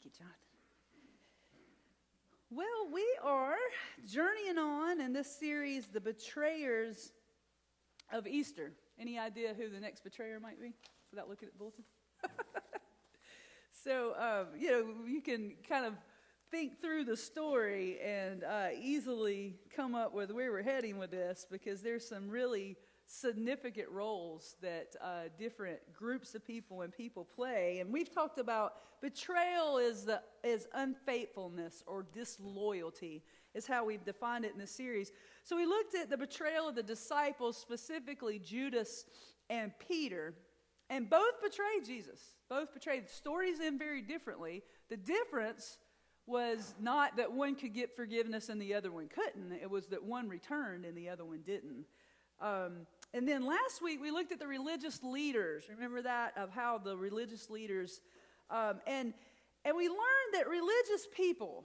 you, Jonathan. Well, we are journeying on in this series, The Betrayers of Easter. Any idea who the next betrayer might be without looking at the bulletin? So, you can kind of think through the story and easily come up with where we're heading with this, because there's some really significant roles that different groups of people and people play. And we've talked about betrayal is unfaithfulness or disloyalty is how we've defined it in this series. So we looked at the betrayal of the disciples, specifically Judas and Peter, and both betrayed Jesus. Both betrayed. Stories end very differently. The difference was not that one could get forgiveness and the other one couldn't. It was that one returned and the other one didn't. And then last week we looked at the religious leaders. Remember that, of how the religious leaders, and we learned that religious people,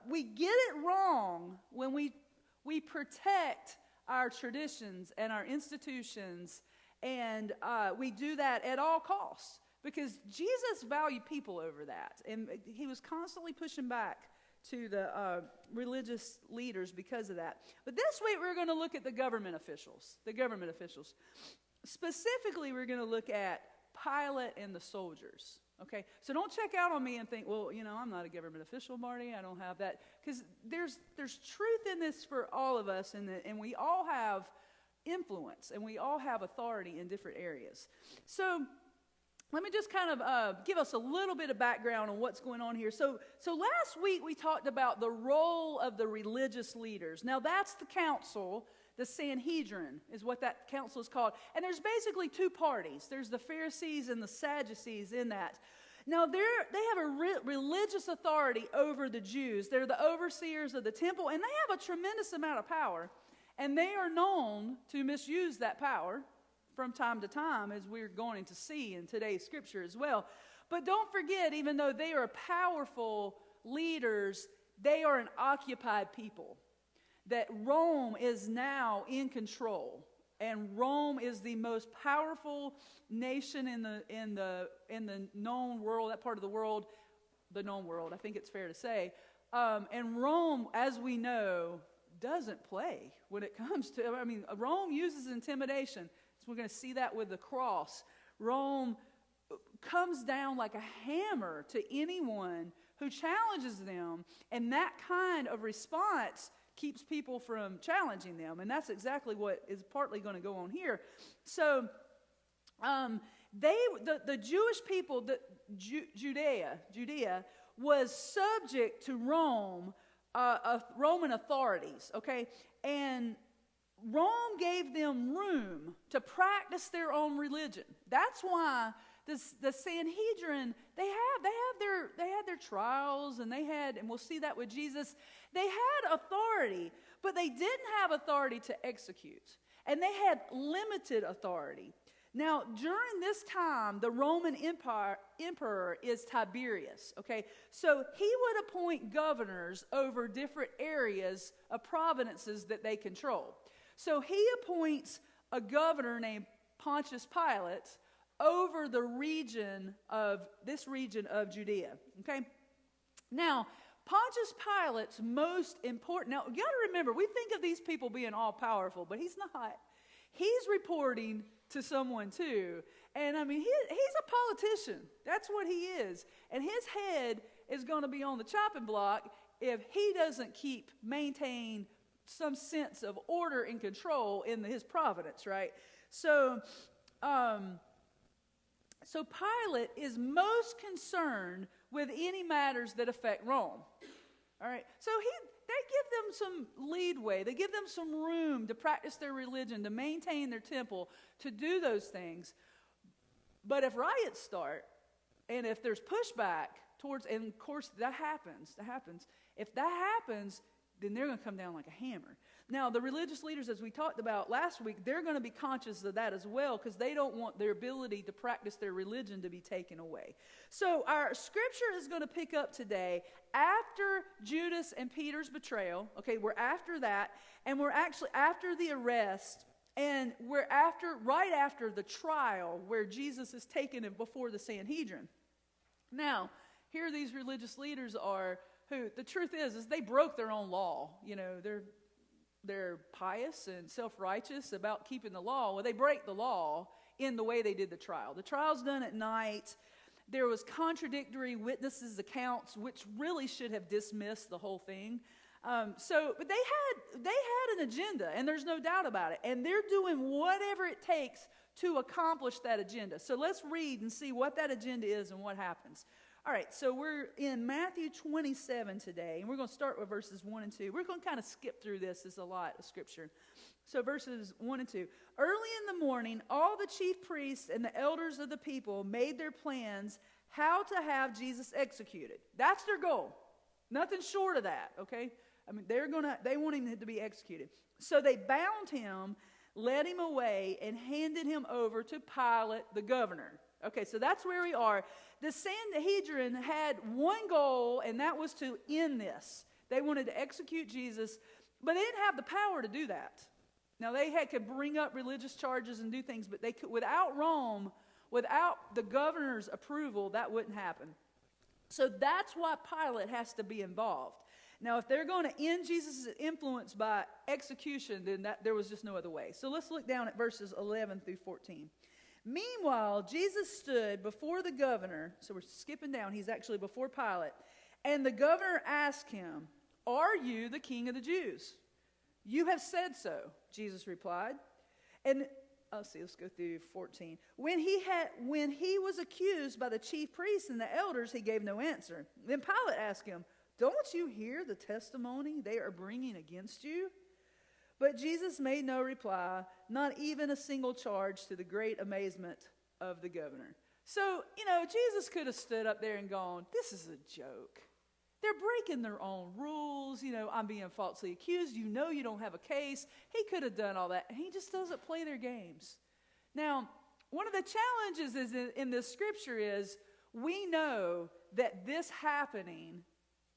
we get it wrong when we protect our traditions and our institutions, and we do that at all costs, because Jesus valued people over that, and he was constantly pushing back to the religious leaders because of that. But this week we're going to look at the government officials. Specifically, we're going to look at Pilate and the soldiers. Okay, so don't check out on me and think, well, I'm not a government official, Marty. I don't have that, because there's truth in this for all of us, and we all have influence and we all have authority in different areas. So let me just kind of give us a little bit of background on what's going on here. So last week we talked about the role of the religious leaders. Now that's the council, the Sanhedrin is what that council is called. And there's basically two parties. There's the Pharisees and the Sadducees in that. Now they have a religious authority over the Jews. They're the overseers of the temple, and they have a tremendous amount of power. And they are known to misuse that power from time to time, as we're going to see in today's scripture as well. But don't forget, even though they are powerful leaders, they are an occupied people. That Rome is now in control, and Rome is the most powerful nation in the known world, that part of the world, the known world, I think it's fair to say. And Rome, as we know, doesn't play when it comes to, Rome uses intimidation. We're going to see that with the cross. Rome comes down like a hammer to anyone who challenges them, and that kind of response keeps people from challenging them, and that's exactly what is partly going to go on here. So, the Jewish people, Judea was subject to Rome, Roman authorities. Okay, and Rome gave them room to practice their own religion. That's why the Sanhedrin, they had their trials, and and we'll see that with Jesus. They had authority, but they didn't have authority to execute, and they had limited authority. Now, during this time, the Roman emperor is Tiberius. Okay, so he would appoint governors over different areas of provinces that they control. So he appoints a governor named Pontius Pilate over the region of Judea. Okay? Now, Pontius Pilate's most important, now you got to remember, we think of these people being all powerful, but he's not. He's reporting to someone too. And he's a politician. That's what he is. And his head is going to be on the chopping block if he doesn't maintain some sense of order and control in his providence, right? So Pilate is most concerned with any matters that affect Rome. All right. So they give them some leeway. They give them some room to practice their religion, to maintain their temple, to do those things. But if riots start, and if there's pushback and of course that happens. If that happens, then they're going to come down like a hammer. Now, the religious leaders, as we talked about last week, they're going to be conscious of that as well, because they don't want their ability to practice their religion to be taken away. So our scripture is going to pick up today after Judas and Peter's betrayal. Okay, we're after that, and we're actually after the arrest, and we're right after the trial where Jesus is taken before the Sanhedrin. Now, Here these religious leaders are who, the truth is they broke their own law. They're pious and self-righteous about keeping the law. Well, they break the law in the way they did the trial. The trial's done at night. There was contradictory witnesses' accounts, which really should have dismissed the whole thing. But they had an agenda, and there's no doubt about it. And they're doing whatever it takes to accomplish that agenda. So let's read and see what that agenda is and what happens. All right, so we're in Matthew 27 today, and we're going to start with verses 1 and 2. We're going to kind of skip through this. It's a lot of scripture. So verses 1 and 2. Early in the morning, all the chief priests and the elders of the people made their plans how to have Jesus executed. That's their goal. Nothing short of that, okay? I mean, they want him to be executed. So they bound him, led him away, and handed him over to Pilate, the governor. Okay, so that's where we are. The Sanhedrin had one goal, and that was to end this. They wanted to execute Jesus, but they didn't have the power to do that. Now, could bring up religious charges and do things, but they could, without Rome, without the governor's approval, that wouldn't happen. So that's why Pilate has to be involved. Now, if they're going to end Jesus' influence by execution, then there was just no other way. So let's look down at verses 11 through 14. Meanwhile, Jesus stood before the governor. So we're skipping down. He's actually before Pilate. And the governor asked him, "Are you the king of the Jews?" "You have said so," Jesus replied. And let's go through 14. When he was accused by the chief priests and the elders, he gave no answer. Then Pilate asked him, "Don't you hear the testimony they are bringing against you?" But Jesus made no reply, not even a single charge, to the great amazement of the governor. So, Jesus could have stood up there and gone, "This is a joke. They're breaking their own rules. I'm being falsely accused. You don't have a case." He could have done all that. And he just doesn't play their games. Now, one of the challenges in this scripture is we know that this happening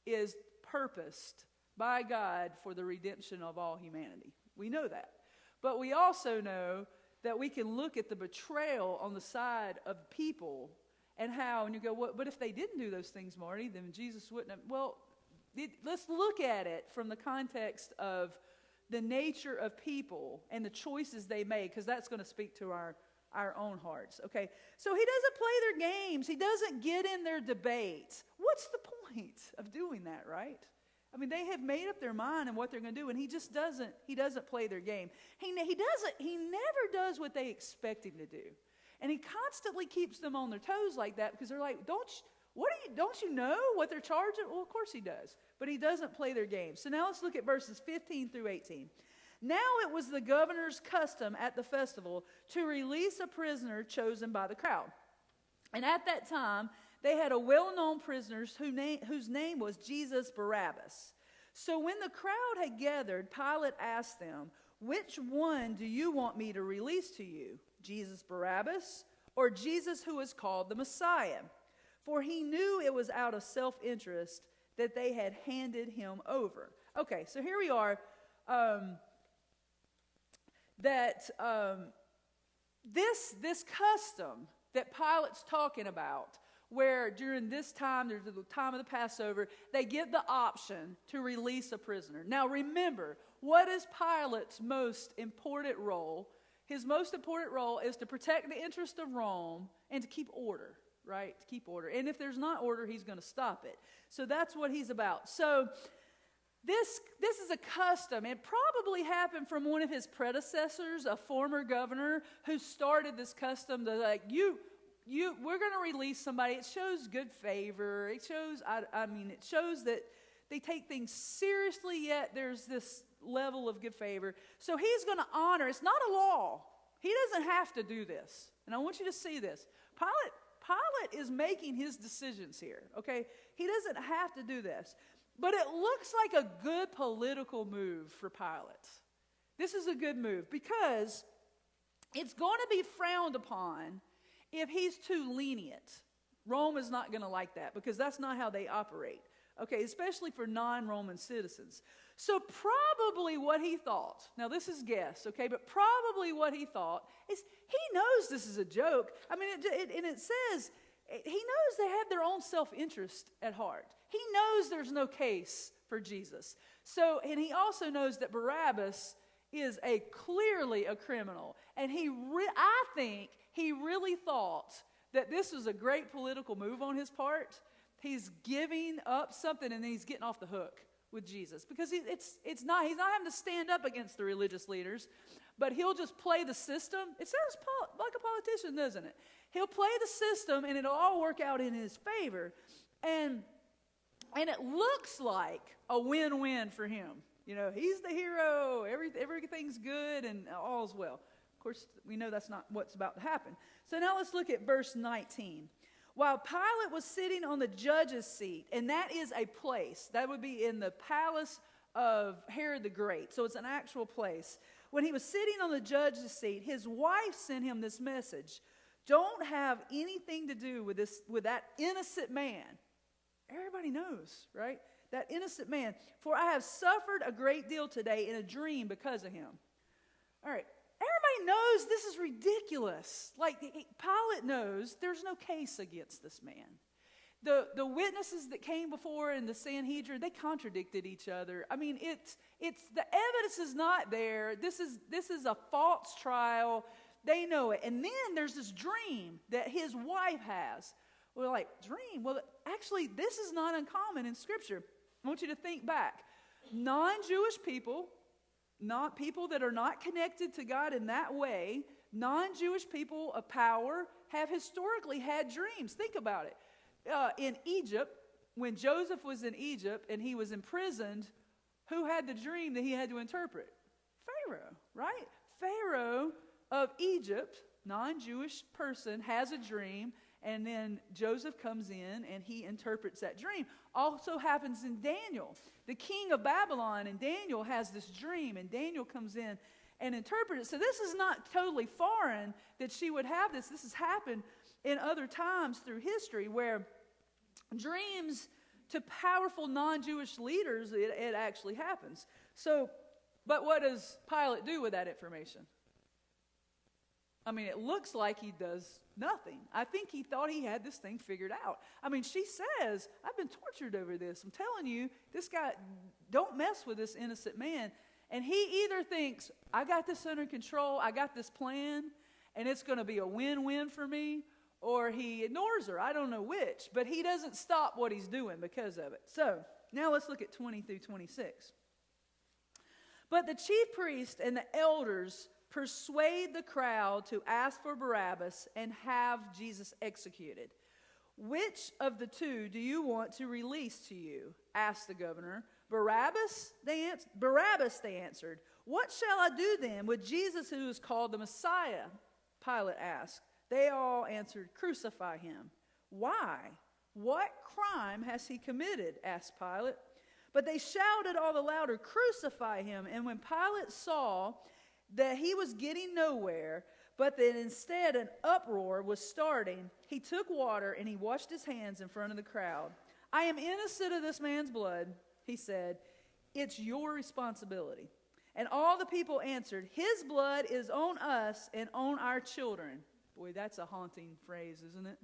is purposed by God for the redemption of all humanity. We know that. But we also know that we can look at the betrayal on the side of people and you go, but if they didn't do those things, Marty, then Jesus wouldn't have. Well, let's look at it from the context of the nature of people and the choices they made, because that's going to speak to our own hearts. Okay, so he doesn't play their games. He doesn't get in their debates. What's the point of doing that, right? I mean, they have made up their mind on what they're going to do, and he doesn't play theyou game. He never does what they expect him to do. And he constantly keeps them on their toes like that, because they're like, don't you know what they're charging? Well, of course he does. But he doesn't play their game. So now let's look at verses 15 through 18. Now it was the governor's custom at the festival to release a prisoner chosen by the crowd. And at that time, they had a well-known prisoner whose name was Jesus Barabbas. So when the crowd had gathered, Pilate asked them, "Which one do you want me to release to you, Jesus Barabbas, or Jesus who is called the Messiah?" For he knew it was out of self-interest that they had handed him over. Okay, so here we are. This custom that Pilate's talking about, where during this time, there's the time of the Passover, they give the option to release a prisoner. Now remember, what is Pilate's most important role? His most important role is to protect the interest of Rome and to keep order, right? To keep order. And if there's not order, he's going to stop it. So that's what he's about. So this is a custom. It probably happened from one of his predecessors, a former governor, who started this custom to we're going to release somebody. It shows good favor. It shows, it shows that they take things seriously, yet there's this level of good favor. So he's going to honor. It's not a law. He doesn't have to do this. And I want you to see this. Pilate is making his decisions here, okay? He doesn't have to do this. But it looks like a good political move for Pilate. This is a good move because it's going to be frowned upon if he's too lenient. Rome is not going to like that because that's not how they operate. Okay, especially for non-Roman citizens. So probably what he thought, now this is guess, okay, but probably what he thought is he knows this is a joke. I mean, and it says he knows they have their own self-interest at heart. He knows there's no case for Jesus. So, and he also knows that Barabbas is clearly a criminal. And I think he really thought that this was a great political move on his part. He's giving up something and then he's getting off the hook with Jesus. Because he's not having to stand up against the religious leaders, but he'll just play the system. It sounds like a politician, doesn't it? He'll play the system and it'll all work out in his favor. And it looks like a win-win for him. You know, he's the hero, everything's good and all's well. Of course, we know that's not what's about to happen. So now let's look at verse 19. While Pilate was sitting on the judge's seat, and that is a place, that would be in the palace of Herod the Great, so it's an actual place. When he was sitting on the judge's seat, his wife sent him this message: don't have anything to do with that innocent man. Everybody knows, right? That innocent man. For I have suffered a great deal today in a dream because of him. All right. Everybody knows this is ridiculous. Like, Pilate knows there's no case against this man. The witnesses that came before in the Sanhedrin, they contradicted each other. I mean, it's the evidence is not there. This is a false trial. They know it. And then there's this dream that his wife has. We're like, dream? Well, actually, this is not uncommon in Scripture. I want you to think back. Non-Jewish people, not people that are not connected to God in that way, non-Jewish people of power have historically had dreams. Think about it. In Egypt, when Joseph was in Egypt and he was imprisoned, who had the dream that he had to interpret? Pharaoh, right? Pharaoh of Egypt, non-Jewish person, has a dream. And then Joseph comes in and he interprets that dream. Also happens in Daniel. The king of Babylon and Daniel has this dream, and Daniel comes in and interprets it. So this is not totally foreign that she would have this. This has happened in other times through history where dreams to powerful non-Jewish leaders, it actually happens. So, but what does Pilate do with that information? I mean, it looks like he does nothing. I think he thought he had this thing figured out. I mean, she says, I've been tortured over this. I'm telling you, this guy, don't mess with this innocent man. And he either thinks, I got this under control, I got this plan, and it's going to be a win-win for me, or he ignores her. I don't know which, but he doesn't stop what he's doing because of it. So, now let's look at 20 through 26. But the chief priest and the elders persuade the crowd to ask for Barabbas and have Jesus executed. Which of the two do you want to release to you? Asked the governor. Barabbas, they answered. What shall I do then with Jesus who is called the Messiah? Pilate asked. They all answered, crucify him. Why? What crime has he committed? Asked Pilate. But they shouted all the louder, crucify him. And when Pilate saw that he was getting nowhere, but that instead an uproar was starting, he took water and he washed his hands in front of the crowd. I am innocent of this man's blood, he said. It's your responsibility. And all the people answered, his blood is on us and on our children. Boy, that's a haunting phrase, isn't it?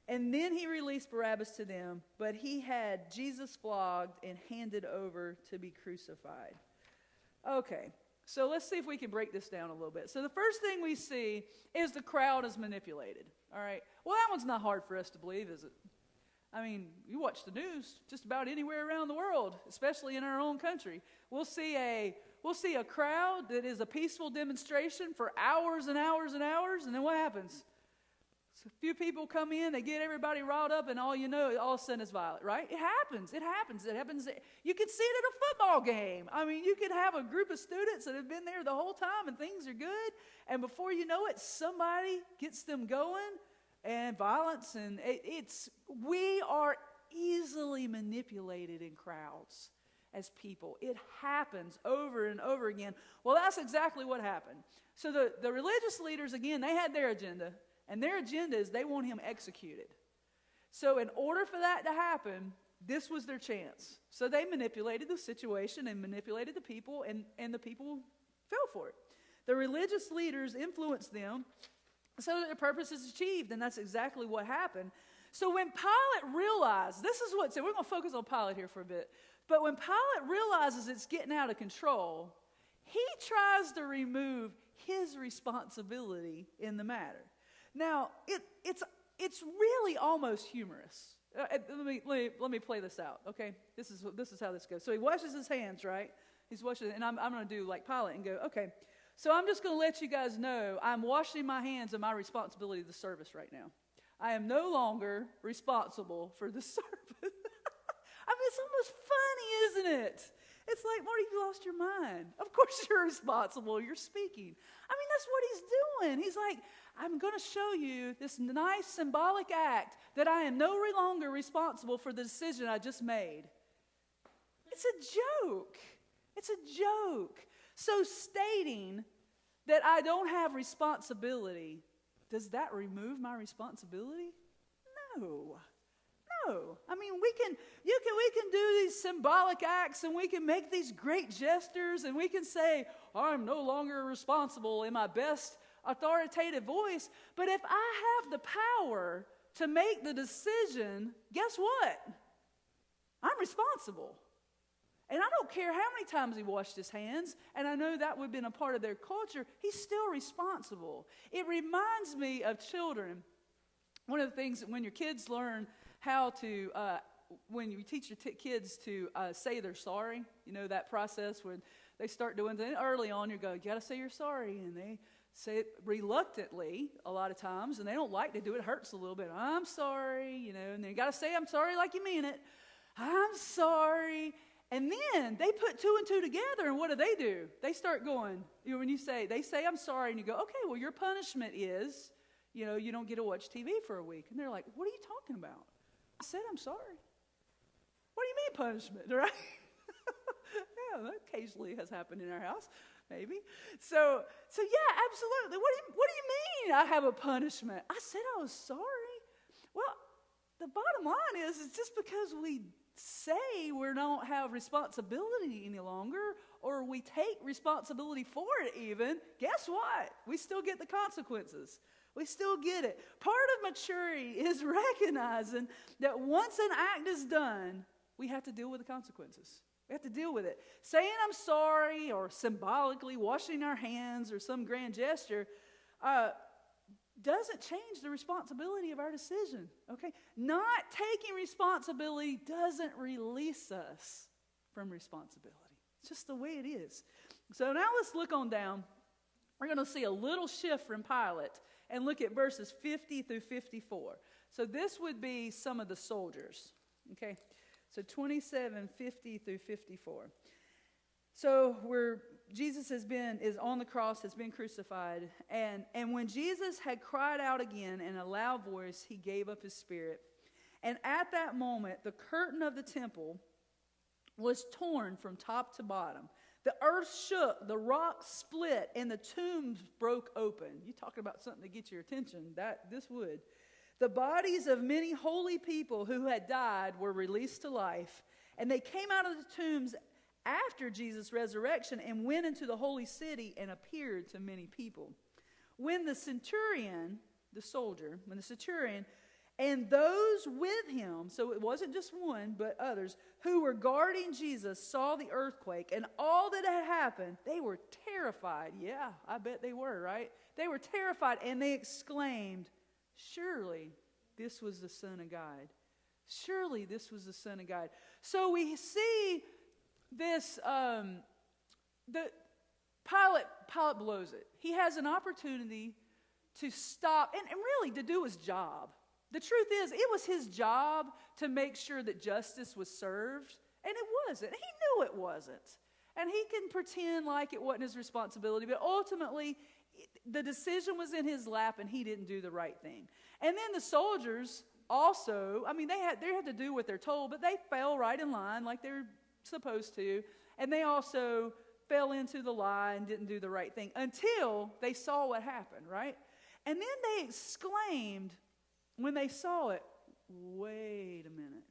And then he released Barabbas to them, but he had Jesus flogged and handed over to be crucified. Okay. So let's see if we can break this down a little bit. So the first thing we see is the crowd is manipulated. All right. Well, that one's not hard for us to believe, is it? I mean, you watch the news just about anywhere around the world, especially in our own country. We'll see a crowd that is a peaceful demonstration for hours and hours and hours, and then what happens? So a few people come in, they get everybody riled up, and all you know, all of a sudden it's violent, right? It happens. You can see it at a football game. I mean, you could have a group of students that have been there the whole time, and things are good, and before you know it, somebody gets them going, and violence, and we are easily manipulated in crowds as people. It happens over and over again. Well, that's exactly what happened. So the religious leaders, again, they had their agenda. And their agenda is they want him executed. So in order for that to happen, this was their chance. So they manipulated the situation and manipulated the people, and the people fell for it. The religious leaders influenced them so that the purpose is achieved, and that's exactly what happened. So when Pilate realized, so we're going to focus on Pilate here for a bit, but when Pilate realizes it's getting out of control, he tries to remove his responsibility in the matter. Now, it's really almost humorous. Let me play this out, okay? This is how this goes. So he washes his hands, right? He's washing, and I'm going to do like Pilate and go, okay, so I'm just going to let you guys know I'm washing my hands of my responsibility to the service right now. I am no longer responsible for the service. I mean, it's almost funny, isn't it? It's like, Marty, you lost your mind. Of course you're responsible. You're speaking. I mean, that's what he's doing. He's like, I'm going to show you this nice symbolic act that I am no longer responsible for the decision I just made. It's a joke. It's a joke. So stating that I don't have responsibility, does that remove my responsibility? No. I mean, we can do these symbolic acts, and we can make these great gestures, and we can say, I'm no longer responsible in my best authoritative voice. But if I have the power to make the decision, guess what? I'm responsible. And I don't care how many times he washed his hands, and I know that would have been a part of their culture, he's still responsible. It reminds me of children. One of the things that when your kids learn how to, when you teach your kids to say they're sorry, you know that process when they start doing things early on, you got to say you're sorry, and they say it reluctantly a lot of times, and they don't like to do it. It hurts a little bit. I'm sorry, and then you got to say I'm sorry like you mean it. I'm sorry. And then they put two and two together, and what do? They start going, when they say I'm sorry, and you go, okay, well, your punishment is, you don't get to watch TV for a week. And they're like, what are you talking about? I said I'm sorry. What do you mean punishment, right? Yeah, that occasionally has happened in our house, maybe. So yeah, absolutely. What do you mean I have a punishment? I said I was sorry. Well, the bottom line is it's just because we say we don't have responsibility any longer, or we take responsibility for it even, guess what? We still get the consequences. We still get it. Part of maturity is recognizing that once an act is done, we have to deal with the consequences. We have to deal with it. Saying I'm sorry or symbolically washing our hands or some grand gesture doesn't change the responsibility of our decision, okay? Not taking responsibility doesn't release us from responsibility. It's just the way it is. So now let's look on down. We're going to see a little shift from Pilate and look at verses 50 through 54. So this would be some of the soldiers, okay? So 27, 50 through 54. So where Jesus is on the cross, has been crucified, and when Jesus had cried out again in a loud voice, he gave up his spirit. And at that moment, the curtain of the temple was torn from top to bottom. The earth shook, the rocks split, and the tombs broke open. You talking about something to get your attention? This would. The bodies of many holy people who had died were released to life, and they came out of the tombs after Jesus' resurrection and went into the holy city and appeared to many people. When the centurion, and those with him, so it wasn't just one, but others, who were guarding Jesus, saw the earthquake and all that had happened, they were terrified. Yeah, I bet they were, right? They were terrified, and they exclaimed, surely this was the Son of God. Surely this was the Son of God. So we see this, Pilate blows it. He has an opportunity to stop, and really to do his job. The truth is, it was his job to make sure that justice was served, and it wasn't. He knew it wasn't. And he can pretend like it wasn't his responsibility, but ultimately, the decision was in his lap, and he didn't do the right thing. And then the soldiers also, they had to do what they're told, but they fell right in line like they're supposed to, and they also fell into the lie and didn't do the right thing until they saw what happened, right? And then they exclaimed, when they saw it, wait a minute.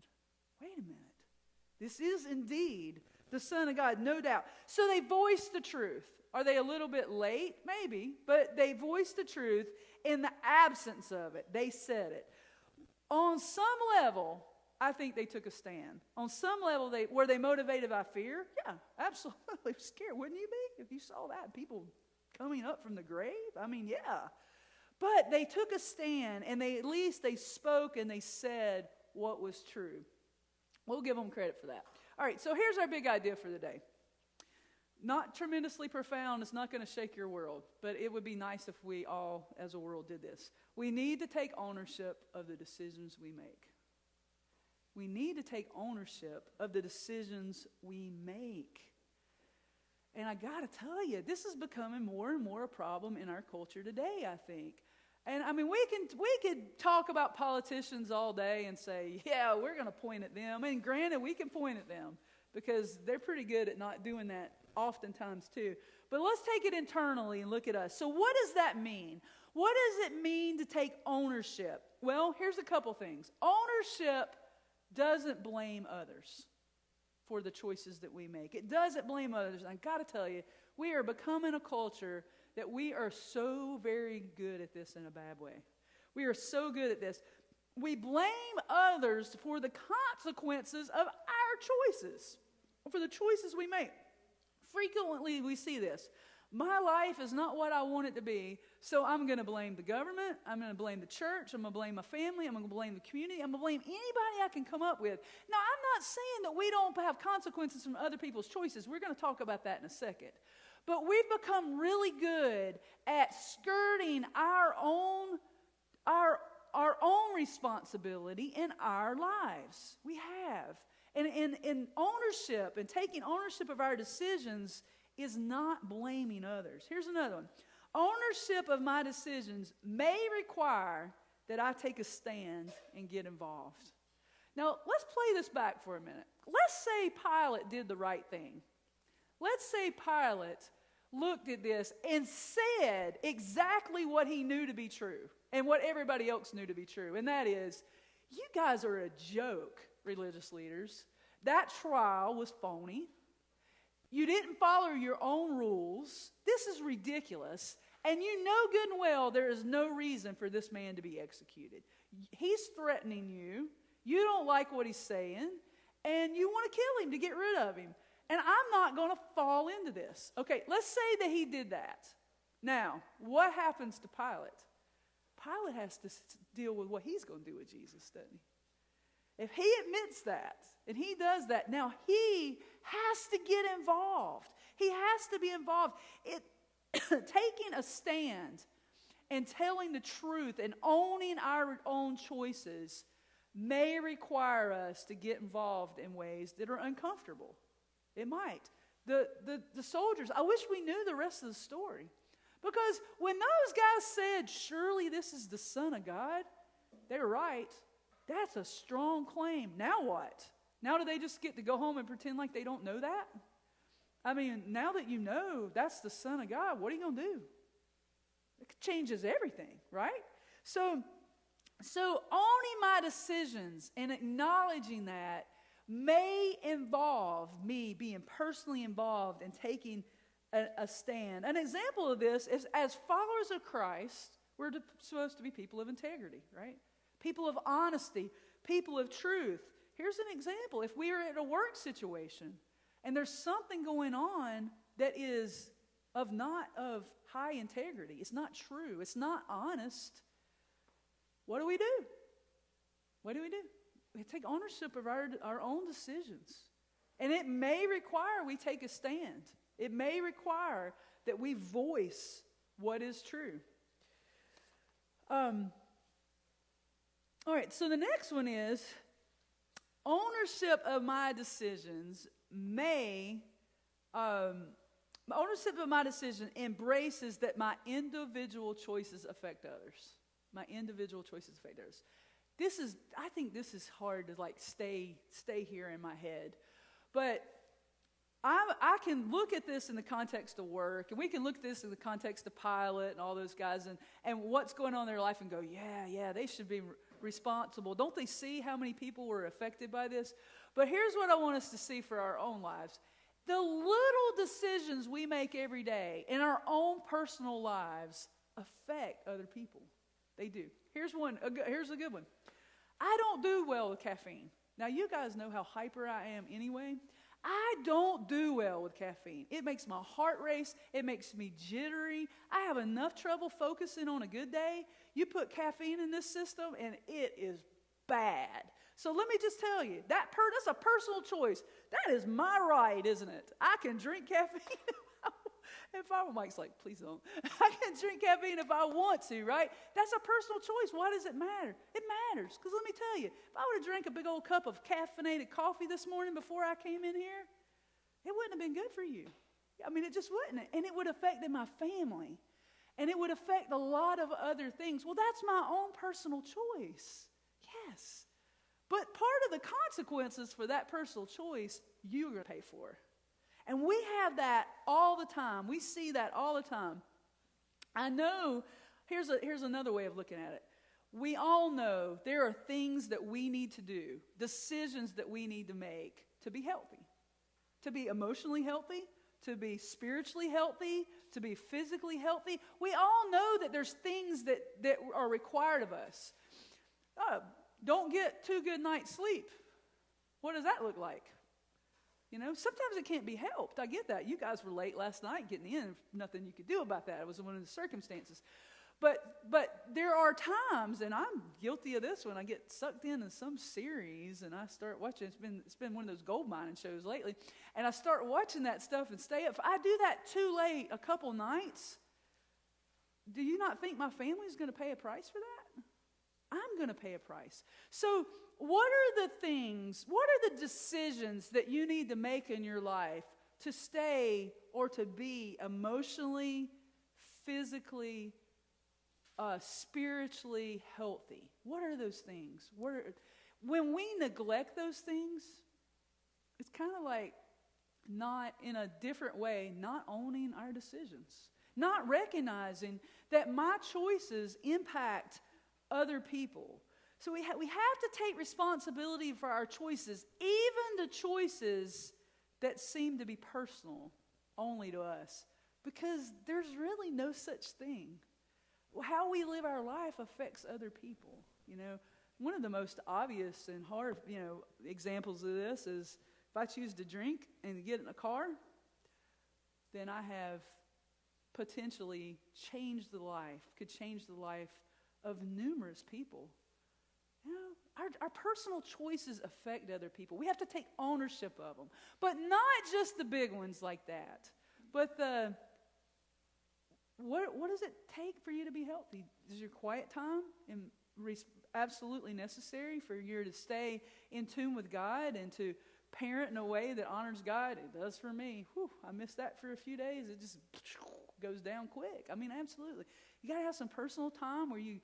This is indeed the Son of God, no doubt. So they voiced the truth. Are they a little bit late? Maybe. But they voiced the truth in the absence of it. They said it. On some level, I think they took a stand. On some level, were they motivated by fear? Yeah, absolutely. Scared, wouldn't you be? If you saw that, people coming up from the grave? I mean, yeah. But they took a stand, and at least they spoke and they said what was true. We'll give them credit for that. All right, so here's our big idea for the day. Not tremendously profound. It's not going to shake your world, but it would be nice if we all, as a world, did this. We need to take ownership of the decisions we make. We need to take ownership of the decisions we make. And I got to tell you, this is becoming more and more a problem in our culture today, I think. And I mean, we could talk about politicians all day and say, yeah, we're going to point at them. And granted, we can point at them because they're pretty good at not doing that oftentimes too. But let's take it internally and look at us. So what does that mean? What does it mean to take ownership? Well, here's a couple things. Ownership doesn't blame others for the choices that we make. It doesn't blame others. And I got to tell you, we are becoming a culture that we are so very good at this in a bad way. We are so good at this. We blame others for the consequences of our choices, for the choices we make. Frequently we see this. My life is not what I want it to be, so I'm going to blame the government, I'm going to blame the church, I'm going to blame my family, I'm going to blame the community, I'm going to blame anybody I can come up with. Now, I'm not saying that we don't have consequences from other people's choices. We're going to talk about that in a second. But we've become really good at skirting our own responsibility in our lives. We have. And ownership and taking ownership of our decisions is not blaming others. Here's another one. Ownership of my decisions may require that I take a stand and get involved. Now, let's play this back for a minute. Let's say Pilate did the right thing. Let's say Pilate looked at this and said exactly what he knew to be true and what everybody else knew to be true. And that is, you guys are a joke, religious leaders. That trial was phony. You didn't follow your own rules. This is ridiculous. And you know good and well there is no reason for this man to be executed. He's threatening you. You don't like what he's saying. And you want to kill him to get rid of him. And I'm not going to fall into this. Okay, let's say that he did that. Now, what happens to Pilate? Pilate has to deal with what he's going to do with Jesus, doesn't he? If he admits that, and he does that, now he has to get involved. He has to be involved. Taking a stand and telling the truth and owning our own choices may require us to get involved in ways that are uncomfortable. It might. The soldiers, I wish we knew the rest of the story. Because when those guys said, surely this is the Son of God, they're right. That's a strong claim. Now what? Now do they just get to go home and pretend like they don't know that? I mean, now that you know that's the Son of God, what are you going to do? It changes everything, right? So owning my decisions and acknowledging that may involve me being personally involved in taking a stand. An example of this is, as followers of Christ, we're supposed to be people of integrity, right? People of honesty, people of truth. Here's an example. If we are at a work situation and there's something going on that is not of high integrity, it's not true, it's not honest, what do we do? What do? We take ownership of our own decisions. And it may require we take a stand. It may require that we voice what is true. All right, so the next one is ownership of my decisions ownership of my decision embraces that my individual choices affect others. My individual choices affect others. I think this is hard to stay here in my head. But I can look at this in the context of work, and we can look at this in the context of Pilate and all those guys and what's going on in their life and go, yeah, they should be responsible. Don't they see how many people were affected by this? But here's what I want us to see for our own lives. The little decisions we make every day in our own personal lives affect other people. They do. Here's a good one. I don't do well with caffeine. Now, you guys know how hyper I am anyway. I don't do well with caffeine. It makes my heart race. It makes me jittery. I have enough trouble focusing on a good day. You put caffeine in this system, and it is bad. So let me just tell you, that's a personal choice. That is my right, isn't it? I can drink caffeine if I want. Mike's like, please don't. I can drink caffeine if I want to, right? That's a personal choice. Why does it matter? It matters, because let me tell you, if I would have drank a big old cup of caffeinated coffee this morning before I came in here, it wouldn't have been good for you. I mean, it just wouldn't. And it would have affected my family. And it would affect a lot of other things. Well, that's my own personal choice. Yes. But part of the consequences for that personal choice, you're going to pay for. And we have that all the time. We see that all the time. I know, here's another way of looking at it. We all know there are things that we need to do, decisions that we need to make to be healthy, to be emotionally healthy, to be spiritually healthy, to be physically healthy. We all know that there's things that are required of us. Don't get 2 good nights sleep. What does that look like? You know, sometimes it can't be helped. I get that. You guys were late last night getting in. Nothing you could do about that. It was one of the circumstances. But there are times, and I'm guilty of this when I get sucked into some series and I start watching. It's been one of those gold mining shows lately, and I start watching that stuff and stay up. If I do that too late a couple nights, do you not think my family's going to pay a price for that? I'm going to pay a price. So what are the decisions that you need to make in your life to stay or to be emotionally, physically, spiritually healthy? What are those things? When we neglect those things, it's kind of like not in a different way, not owning our decisions, not recognizing that my choices impact other people. So we have to take responsibility for our choices, even the choices that seem to be personal only to us, because there's really no such thing. How we live our life affects other people. You know, one of the most obvious and hard, examples of this is if I choose to drink and get in a car, then I have potentially changed the life of numerous people. You know, our personal choices affect other people. We have to take ownership of them. But not just the big ones like that. But what does it take for you to be healthy? Is your quiet time absolutely necessary for you to stay in tune with God and to parent in a way that honors God? It does for me. Whew, I missed that for a few days. It just goes down quick. I mean, absolutely. You got to have some personal time where you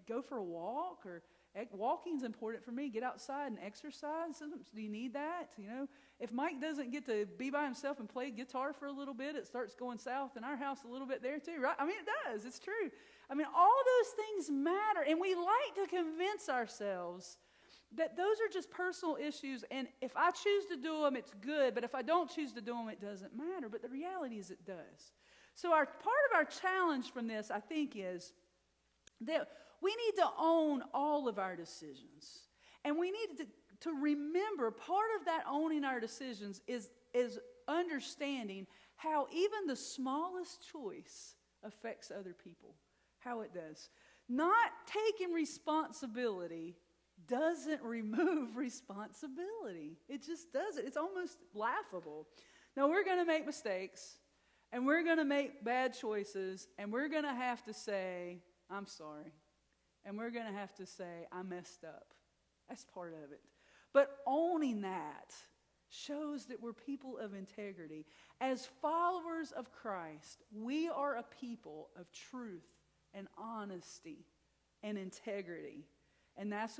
go for a walk, or walking's important for me. Get outside and exercise. Sometimes, do you need that? You know, if Mike doesn't get to be by himself and play guitar for a little bit, it starts going south in our house a little bit there too, right? I mean, it does. It's true. I mean, all those things matter, and we like to convince ourselves that those are just personal issues, and if I choose to do them, it's good, but if I don't choose to do them, it doesn't matter. But the reality is it does. So part of our challenge from this, I think, is that we need to own all of our decisions. And we need to remember part of that owning our decisions is understanding how even the smallest choice affects other people, how it does. Not taking responsibility doesn't remove responsibility. It just doesn't. It's almost laughable. Now, we're going to make mistakes, and we're going to make bad choices, and we're going to have to say, I'm sorry. And we're going to have to say, I messed up. That's part of it. But owning that shows that we're people of integrity. As followers of Christ, we are a people of truth and honesty and integrity. And that's